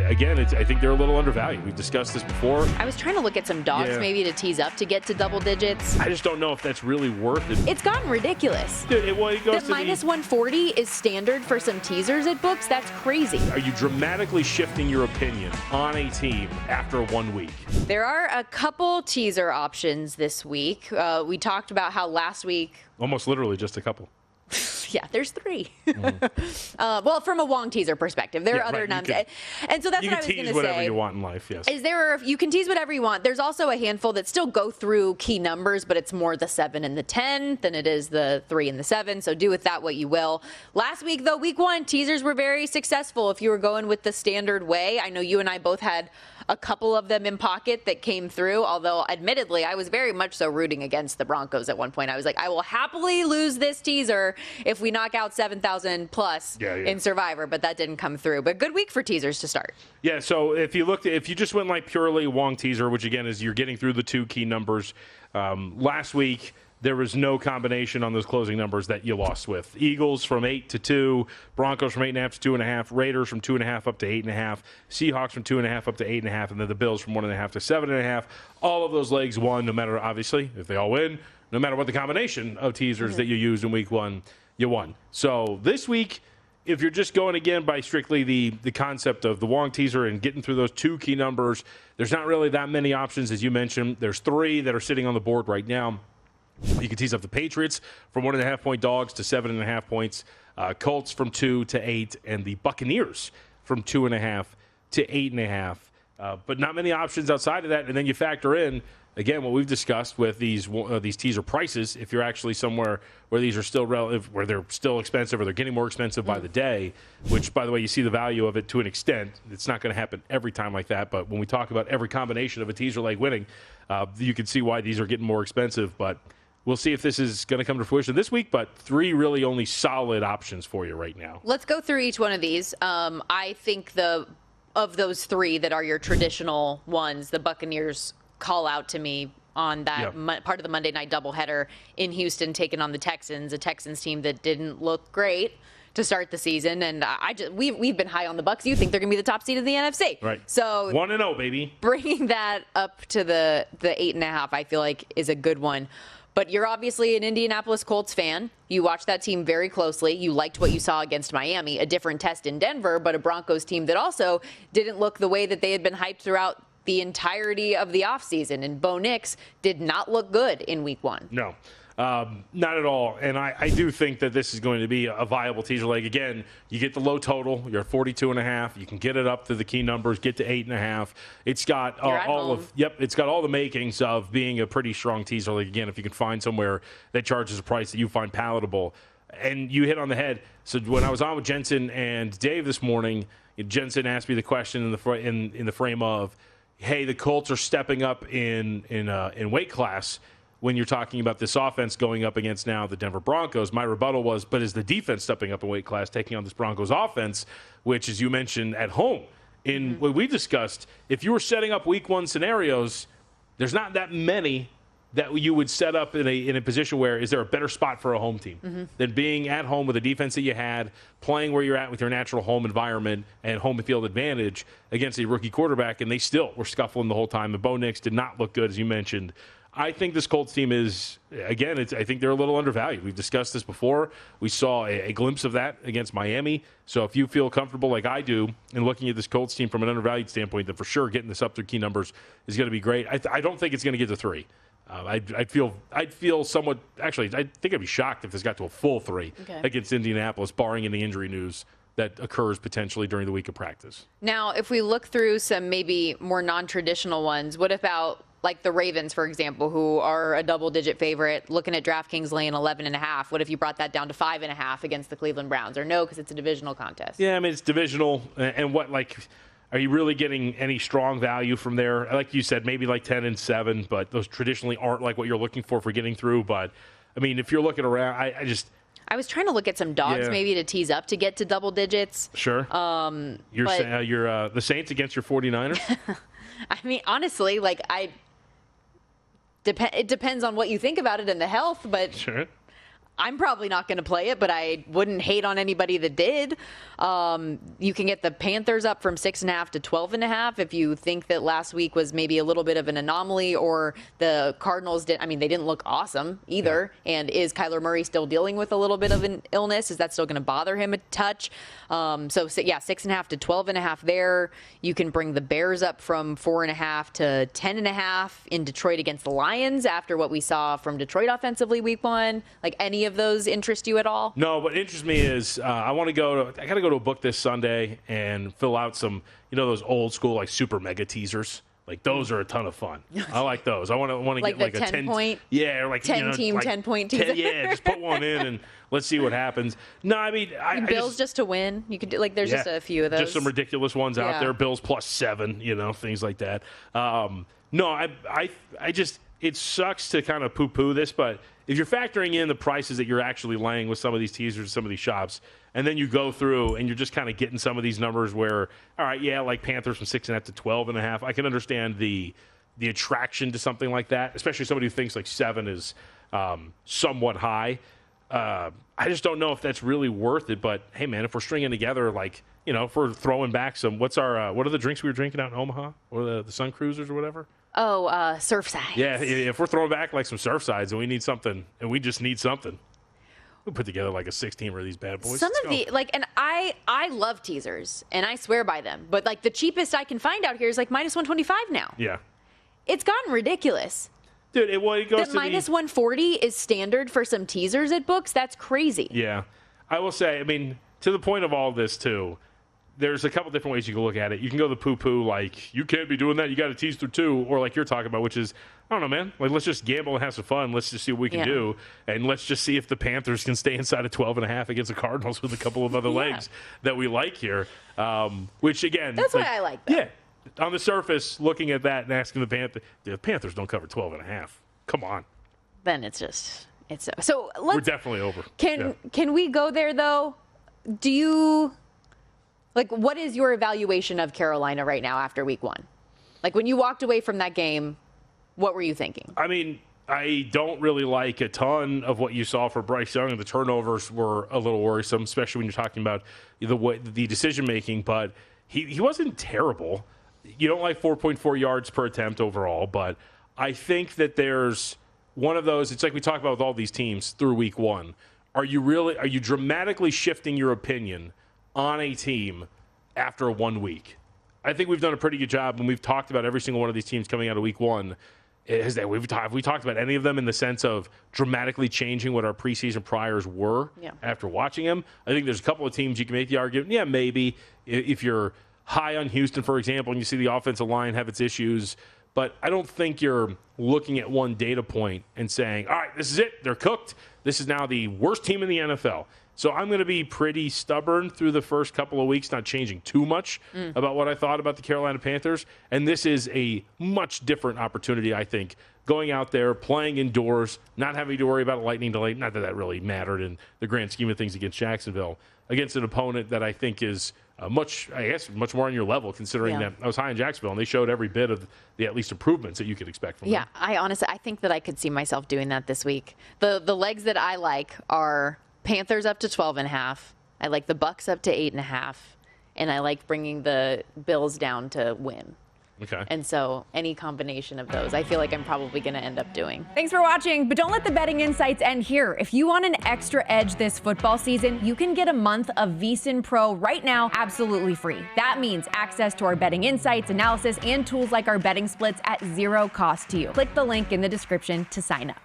again, I think they're a little undervalued. We've discussed this before. I was trying to look at some dogs maybe to tease up to get to double digits. I just don't know if that's really worth it. It's gotten ridiculous. Dude, it goes the minus 140 is standard for some teasers at books. That's crazy. Are you dramatically shifting your opinion on a team after 1 week? There are a couple teaser options this week. We talked about how last week... Almost literally just a couple. Yeah, there's 3. Well, from a Wong teaser perspective, there are other numbers, and so that's what I was going to say. You can tease whatever you want in life. Yes. You can tease whatever you want. There's also a handful that still go through key numbers, but it's more the 7 and the 10 than it is the 3 and the 7. So do with that what you will. Last week, though, week 1 teasers were very successful. If you were going with the standard way, I know you and I both had a couple of them in pocket that came through, although admittedly I was very much so rooting against the Broncos at one point. I was like, I will happily lose this teaser if we knock out 7,000 plus in Survivor, but that didn't come through. But good week for teasers to start. Yeah, so if you just went like purely Wong teaser, which again is you're getting through the 2 key numbers, last week there was no combination on those closing numbers that you lost with. Eagles from 8 to 2, Broncos from 8.5 to 2.5, Raiders from 2.5 up to 8.5, Seahawks from 2.5 up to 8.5, and then the Bills from 1.5 to 7.5. All of those legs won, no matter, obviously, if they all win, no matter what the combination of teasers that you used in week 1, you won. So this week, if you're just going again by strictly the concept of the Wong teaser and getting through those 2 key numbers, there's not really that many options, as you mentioned. There's 3 that are sitting on the board right now. You can tease up the Patriots from 1.5-point dogs to 7.5 points, Colts from 2 to 8, and the Buccaneers from 2.5 to 8.5. But not many options outside of that. And then you factor in, again, what we've discussed with these teaser prices. If you're actually somewhere where these are still relative, where they're still expensive or they're getting more expensive by the day, which, by the way, you see the value of it to an extent. It's not going to happen every time like that. But when we talk about every combination of a teaser leg winning, you can see why these are getting more expensive. But we'll see if this is going to come to fruition this week, but 3 really only solid options for you right now. Let's go through each one of these. I think of those 3 that are your traditional ones, the Buccaneers call out to me on that part of the Monday night doubleheader in Houston, taking on the Texans, a Texans team that didn't look great to start the season, and we've been high on the Bucs. You think they're going to be the top seed of the NFC, right? So 1-0, baby. Bringing that up to the 8.5, I feel like is a good one. But you're obviously an Indianapolis Colts fan. You watched that team very closely. You liked what you saw against Miami, a different test in Denver, but a Broncos team that also didn't look the way that they had been hyped throughout the entirety of the offseason. And Bo Nix did not look good in week 1. No. Not at all. And I do think that this is going to be a viable teaser leg. Again, you get the low total. You're at 42.5. You can get it up to the key numbers, get to 8.5. It's got it's got all the makings of being a pretty strong teaser leg. Again, if you can find somewhere that charges a price that you find palatable. And you hit on the head. So when I was on with Jensen and Dave this morning, Jensen asked me the question in the frame of, hey, the Colts are stepping up in weight class. When you're talking about this offense going up against now the Denver Broncos, my rebuttal was, but is the defense stepping up in weight class, taking on this Broncos offense, which, as you mentioned, at home, in what we discussed, if you were setting up week 1 scenarios, there's not that many that you would set up in a position where is there a better spot for a home team than being at home with the defense that you had, playing where you're at with your natural home environment and home field advantage against a rookie quarterback, and they still were scuffling the whole time. And Bo Nix did not look good, as you mentioned. I think this Colts team is, again, I think they're a little undervalued. We've discussed this before. We saw a glimpse of that against Miami. So if you feel comfortable like I do in looking at this Colts team from an undervalued standpoint, then for sure getting this up to key numbers is going to be great. I don't think it's going to get to 3. I'd feel somewhat, actually, I think I'd be shocked if this got to a full 3 against Indianapolis, barring any injury news that occurs potentially during the week of practice. Now, if we look through some maybe more non-traditional ones, what about like the Ravens, for example, who are a double-digit favorite, looking at DraftKings laying 11.5. What if you brought that down to 5.5 against the Cleveland Browns? Or no, because it's a divisional contest. Yeah, I mean, it's divisional. And what, like, are you really getting any strong value from there? Like you said, maybe like 10 and 7, but those traditionally aren't like what you're looking for getting through. But, I mean, if you're looking around, I was trying to look at some dogs maybe to tease up to get to double digits. Sure. You're the Saints against your 49ers? I mean, honestly, like, it depends on what you think about it and the health, but sure. I'm probably not going to play it, but I wouldn't hate on anybody that did. You can get the Panthers up from 6.5 to 12.5 if you think that last week was maybe a little bit of an anomaly, or the Cardinals they didn't look awesome either. Yeah. And is Kyler Murray still dealing with a little bit of an illness? Is that still going to bother him a touch? So 6.5 to 12.5 there. You can bring the Bears up from 4.5 to 10.5 in Detroit against the Lions after what we saw from Detroit offensively week 1. Like, any of those interest you at all? No, what interests me is I got to go to a book this Sunday and fill out some, those old school like super mega teasers. Like, those are a ton of fun. I like those. I want to like get like a 10 point, yeah, or like 10 team, like 10 point teaser. Yeah, just put one in and let's see what happens. No, I mean, Bills just to win. You could do there's just a few of those. Just some ridiculous ones out there. Bills +7, things like that. No, I just, it sucks to kind of poo-poo this, but if you're factoring in the prices that you're actually laying with some of these teasers, some of these shops, and then you go through and you're just kind of getting some of these numbers where, all right, yeah, like Panthers from 6.5 to 12.5, I can understand the attraction to something like that, especially somebody who thinks like 7 is somewhat high. I just don't know if that's really worth it. But hey, man, if we're stringing together, like, if we're throwing back some, what are the drinks we were drinking out in Omaha, or the Sun Cruisers or whatever? Oh, Surfside. Yeah, if we're throwing back like some Surfsides and we need something, and we just need something, we'll put together like a 16 of these bad boys. Some of the and I love teasers and I swear by them, but like the cheapest I can find out here is like -125 now. Yeah, it's gotten ridiculous. Dude, it goes to -140 is standard for some teasers at books. That's crazy. Yeah, I will say, to the point of all this too, there's a couple different ways you can look at it. You can go the poo-poo, like, you can't be doing that, you got to tease through 2, or like you're talking about, which is, I don't know, man. Like, let's just gamble and have some fun. Let's just see what we can do, and let's just see if the Panthers can stay inside of 12.5 against the Cardinals with a couple of other legs that we like here. Which, again, that's why I like that. Yeah, on the surface, looking at that and asking the Panthers don't cover 12.5. Come on. Then it's so. We're definitely over. Can we go there though? Do you? Like, what is your evaluation of Carolina right now after week 1? Like, when you walked away from that game, what were you thinking? I don't really like a ton of what you saw for Bryce Young, and the turnovers were a little worrisome, especially when you're talking about the decision-making, but he wasn't terrible. You don't like 4.4 yards per attempt overall, but I think that there's one of those, it's like we talk about with all these teams through week 1. Are you dramatically shifting your opinion on a team after 1 week? I think we've done a pretty good job, and we've talked about every single one of these teams coming out of week 1. Have we talked about any of them in the sense of dramatically changing what our preseason priors were after watching them? I think there's a couple of teams you can make the argument, yeah, maybe, if you're high on Houston, for example, and you see the offensive line have its issues. But I don't think you're looking at one data point and saying, all right, this is it. They're cooked. This is now the worst team in the NFL. So I'm going to be pretty stubborn through the first couple of weeks, not changing too much about what I thought about the Carolina Panthers. And this is a much different opportunity, I think, going out there, playing indoors, not having to worry about a lightning delay. Not that that really mattered in the grand scheme of things against Jacksonville, against an opponent that I think is much more on your level, considering that I was high in Jacksonville, and they showed every bit of the at least improvements that you could expect from them. I think that I could see myself doing that this week. The legs that I like are Panthers up to 12.5. I like the Bucs up to 8.5, and I like bringing the Bills down to win. Okay. And so any combination of those, I feel like I'm probably going to end up doing. Thanks for watching, but don't let the betting insights end here. If you want an extra edge this football season, you can get a month of VSiN Pro right now absolutely free. That means access to our betting insights, analysis, and tools like our betting splits at zero cost to you. Click the link in the description to sign up.